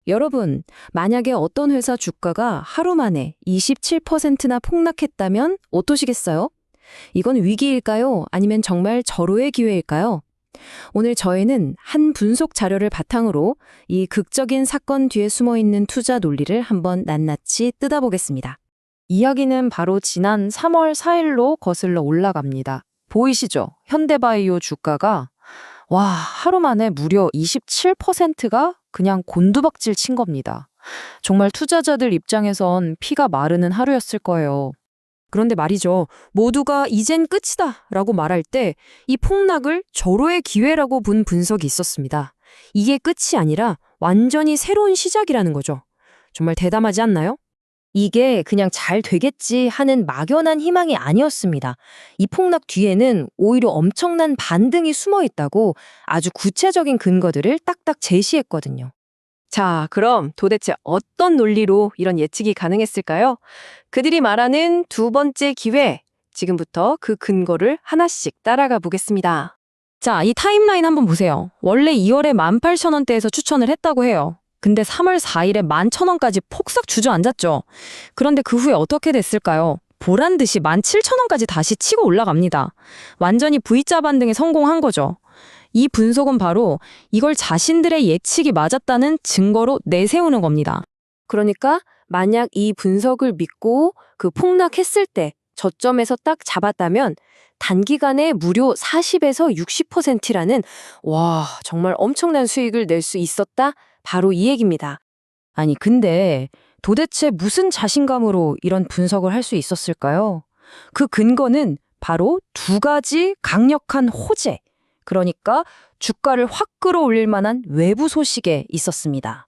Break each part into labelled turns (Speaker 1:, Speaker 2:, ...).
Speaker 1: 여러분, 만약에 어떤 회사 주가가 하루 만에 27%나 폭락했다면 어떠시겠어요? 이건 위기일까요? 아니면 정말 절호의 기회일까요? 오늘 저희는 한 분석 자료를 바탕으로 이 극적인 사건 뒤에 숨어 있는 투자 논리를 한번 낱낱이 뜯어보겠습니다. 이야기는 바로 지난 3월 4일로 거슬러 올라갑니다. 보이시죠? 현대바이오 주가가 하루 만에 무려 27%가 그냥 곤두박질 친 겁니다. 정말 투자자들 입장에선 피가 마르는 하루였을 거예요. 그런데 말이죠. 모두가 이젠 끝이다 라고 말할 때 이 폭락을 절호의 기회라고 본 분석이 있었습니다. 이게 끝이 아니라 완전히 새로운 시작이라는 거죠. 정말 대담하지 않나요? 이게 그냥 잘 되겠지 하는 막연한 희망이 아니었습니다. 이 폭락 뒤에는 오히려 엄청난 반등이 숨어 있다고 아주 구체적인 근거들을 딱딱 제시했거든요. 자, 그럼 도대체 어떤 논리로 이런 예측이 가능했을까요? 그들이 말하는 두 번째 기회, 지금부터 그 근거를 하나씩 따라가 보겠습니다. 자, 이 타임라인 한번 보세요. 원래 2월에 18,000원대에서 추천을 했다고 해요. 근데 3월 4일에 11,000원까지 폭삭 주저앉았죠. 그런데 그 후에 어떻게 됐을까요? 보란 듯이 17,000원까지 다시 치고 올라갑니다. 완전히 V자 반등에 성공한 거죠. 이 분석은 바로 이걸 자신들의 예측이 맞았다는 증거로 내세우는 겁니다. 그러니까 만약 이 분석을 믿고 그 폭락했을 때 저점에서 딱 잡았다면 단기간에 무려 40에서 60%라는 정말 엄청난 수익을 낼 수 있었다? 바로 이 얘기입니다. 아니, 근데 도대체 무슨 자신감으로 이런 분석을 할 수 있었을까요? 그 근거는 바로 두 가지 강력한 호재, 그러니까 주가를 확 끌어올릴 만한 외부 소식에 있었습니다.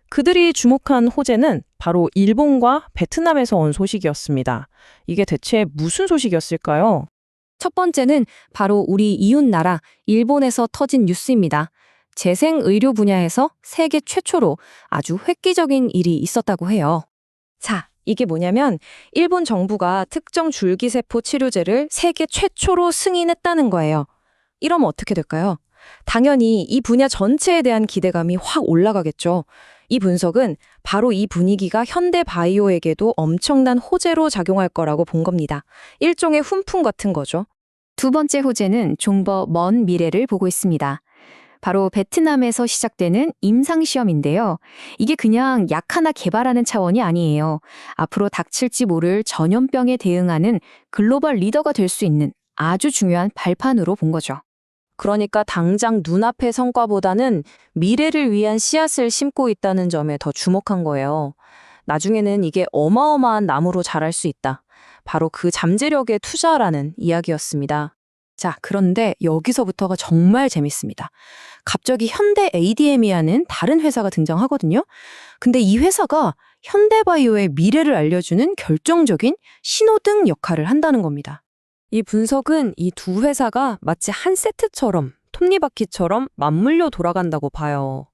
Speaker 1: 그들이 주목한 호재는 바로 일본과 베트남에서 온 소식이었습니다. 이게 대체 무슨 소식이었을까요? 첫 번째는 바로 우리 이웃 나라 일본에서 터진 뉴스입니다. 재생의료 분야에서 세계 최초로 아주 획기적인 일이 있었다고 해요. 자, 이게 뭐냐면 일본 정부가 특정 줄기세포 치료제를 세계 최초로 승인했다는 거예요. 이러면 어떻게 될까요? 당연히 이 분야 전체에 대한 기대감이 확 올라가겠죠. 이 분석은 바로 이 분위기가 현대바이오에게도 엄청난 호재로 작용할 거라고 본 겁니다. 일종의 훈풍 같은 거죠. 두 번째 호재는 좀 더 먼 미래를 보고 있습니다. 바로 베트남에서 시작되는 임상시험인데요. 이게 그냥 약 하나 개발하는 차원이 아니에요. 앞으로 닥칠지 모를 전염병에 대응하는 글로벌 리더가 될 수 있는 아주 중요한 발판으로 본 거죠. 그러니까 당장 눈앞의 성과보다는 미래를 위한 씨앗을 심고 있다는 점에 더 주목한 거예요. 나중에는 이게 어마어마한 나무로 자랄 수 있다. 바로 그 잠재력의 투자라는 이야기였습니다. 자, 그런데 여기서부터가 정말 재밌습니다. 갑자기 현대 ADM이라는 다른 회사가 등장하거든요. 근데 이 회사가 현대바이오의 미래를 알려주는 결정적인 신호등 역할을 한다는 겁니다. 이 분석은 이 두 회사가 마치 한 세트처럼, 톱니바퀴처럼 맞물려 돌아간다고 봐요.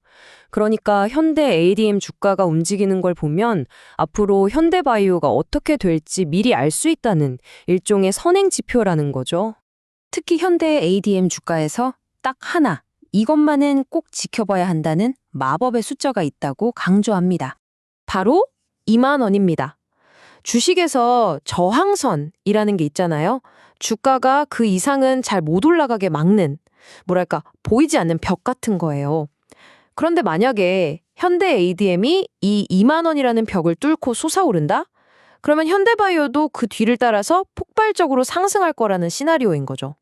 Speaker 1: 그러니까 현대 ADM 주가가 움직이는 걸 보면 앞으로 현대바이오가 어떻게 될지 미리 알 수 있다는 일종의 선행 지표라는 거죠. 특히 현대 ADM 주가에서 딱 하나, 이것만은 꼭 지켜봐야 한다는 마법의 숫자가 있다고 강조합니다. 바로 2만 원입니다. 주식에서 저항선이라는 게 있잖아요. 주가가 그 이상은 잘 못 올라가게 막는, 보이지 않는 벽 같은 거예요. 그런데 만약에 현대 ADM이 이 2만 원이라는 벽을 뚫고 솟아오른다? 그러면 현대바이오도 그 뒤를 따라서 폭발적으로 상승할 거라는 시나리오인 거죠.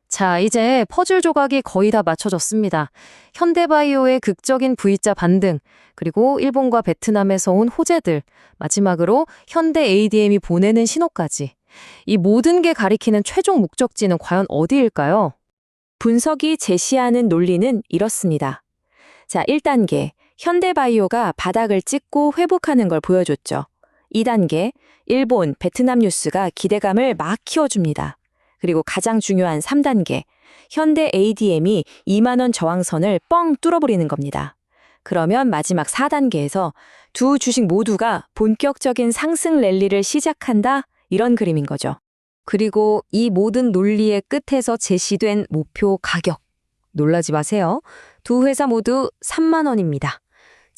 Speaker 1: 자, 이제 퍼즐 조각이 거의 다 맞춰졌습니다. 현대바이오의 극적인 V자 반등, 그리고 일본과 베트남에서 온 호재들, 마지막으로 현대 ADM이 보내는 신호까지. 이 모든 게 가리키는 최종 목적지는 과연 어디일까요? 분석이 제시하는 논리는 이렇습니다. 자, 1단계, 현대바이오가 바닥을 찍고 회복하는 걸 보여줬죠. 2단계, 일본, 베트남 뉴스가 기대감을 막 키워줍니다. 그리고 가장 중요한 3단계, 현대 ADM이 2만 원 저항선을 뻥 뚫어버리는 겁니다. 그러면 마지막 4단계에서 두 주식 모두가 본격적인 상승 랠리를 시작한다, 이런 그림인 거죠. 그리고 이 모든 논리의 끝에서 제시된 목표 가격. 놀라지 마세요. 두 회사 모두 3만 원입니다.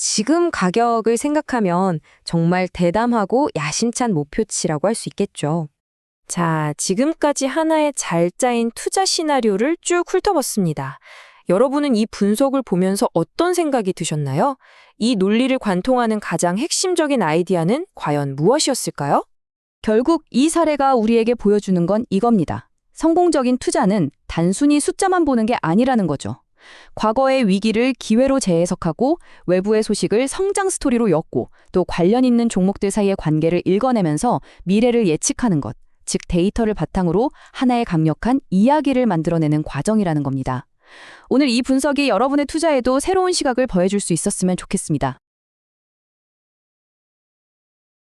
Speaker 1: 지금 가격을 생각하면 정말 대담하고 야심찬 목표치라고 할 수 있겠죠. 자, 지금까지 하나의 잘 짜인 투자 시나리오를 쭉 훑어봤습니다. 여러분은 이 분석을 보면서 어떤 생각이 드셨나요? 이 논리를 관통하는 가장 핵심적인 아이디어는 과연 무엇이었을까요?
Speaker 2: 결국 이 사례가 우리에게 보여주는 건 이겁니다. 성공적인 투자는 단순히 숫자만 보는 게 아니라는 거죠. 과거의 위기를 기회로 재해석하고 외부의 소식을 성장 스토리로 엮고 또 관련 있는 종목들 사이의 관계를 읽어내면서 미래를 예측하는 것, 즉 데이터를 바탕으로 하나의 강력한 이야기를 만들어내는 과정이라는 겁니다. 오늘 이 분석이 여러분의 투자에도 새로운 시각을 보여줄 수 있었으면 좋겠습니다.